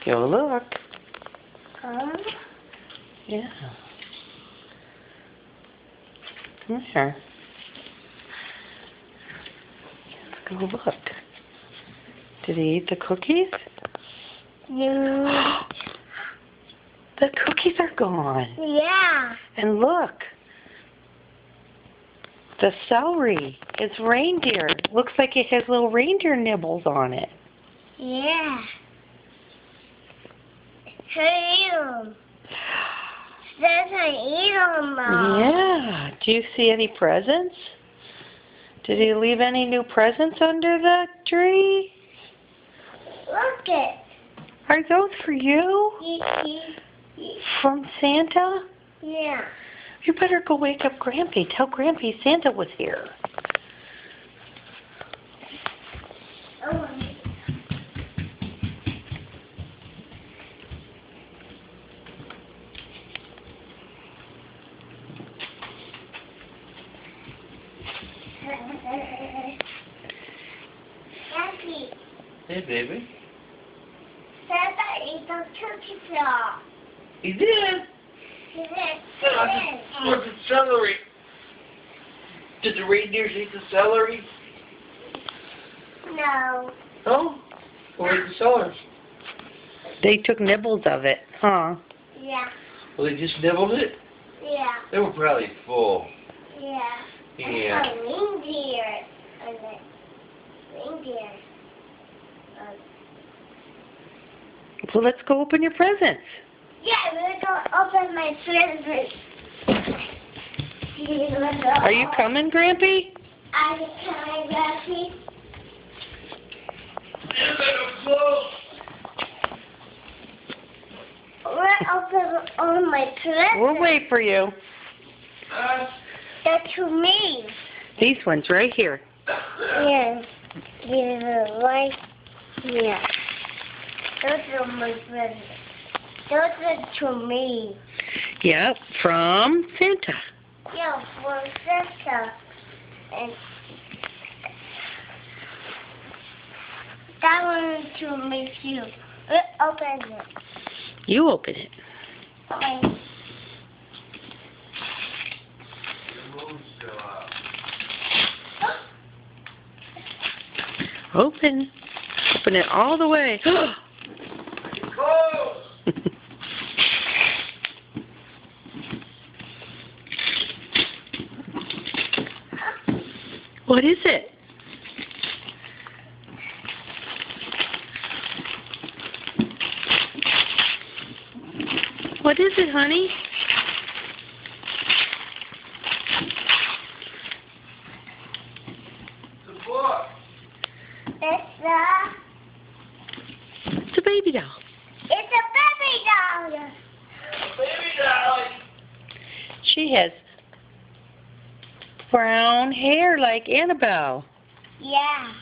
Go look. Huh? Yeah. Come here. Let's go look. Did he eat the cookies? Yeah. The cookies are gone. Yeah. And look. The celery is reindeer. Looks like it has little reindeer nibbles on it. Yeah. Eat them. Says I eat them, Mom. Yeah. Do you see any presents? Did he leave any new presents under the tree? Look it. Are those for you? From Santa? Yeah. You better go wake up Grampy. Tell Grampy Santa was here. Oh. Daddy, Hey, baby. Santa ate the turkey floor. He did. He did. Look at celery. Did the reindeers eat the celery? No. No? Who ate the celery? They took nibbles of it, huh? Yeah. Well, they just nibbled it? Yeah. They were probably full. Yeah. Yeah. A reindeer. Reindeer. Well, let's go open your presents. Yeah, we're going to open my presents. Are you coming, Grampy? Can I grab you? We're open all my presents. We'll wait for you. They're to me. These ones right here. Yes. These are right here. Those are my presents. Those are to me. Yep, from Santa. Yeah, for Santa. And that one is to me too. Open it. You open it. Okay. Open. Open it all the way. What is it? What is it, honey? The book. It's a baby doll. It's a baby doll. Baby doll. She has brown hair like Annabelle. Yeah.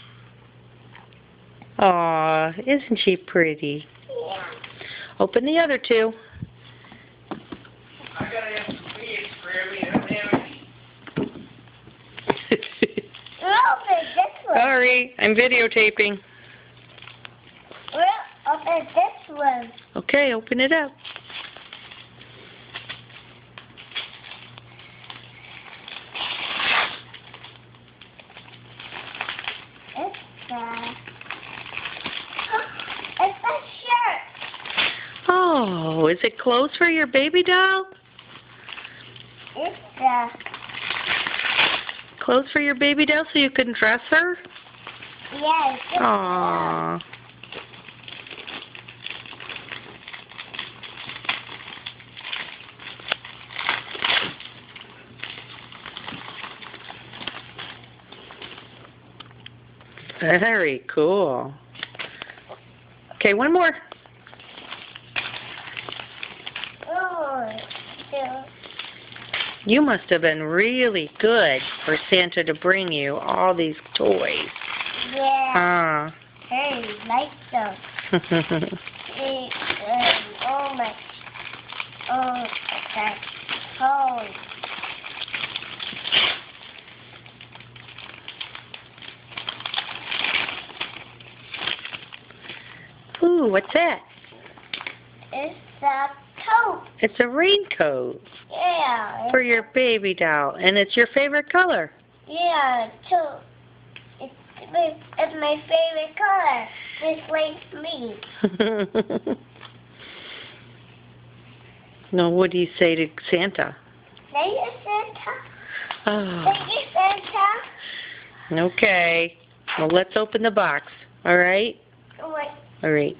Aw, isn't she pretty? Yeah. Open the other two. I gotta have some beads, Grammy. I don't have any. Open this one. Sorry, I'm videotaping. We'll open this one. Okay, open it up. It's a shirt. Oh, is it clothes for your baby doll? It's a Clothes for your baby doll so you can dress her? yes. Aww. Very cool. Okay, one more. Oh, yeah. You must have been really good for Santa to bring you all these toys. Yeah. Huh. Hey, like them. Oh my. Oh, that's cold. Ooh, what's that? It's a coat. It's a raincoat Yeah. for your baby doll, and it's your favorite color. Yeah, too. It's my favorite color, just like me. Now, what do you say to Santa? Thank you, Santa. Oh, Thank you, Santa. okay. Well, let's open the box. All right? Wait. All right.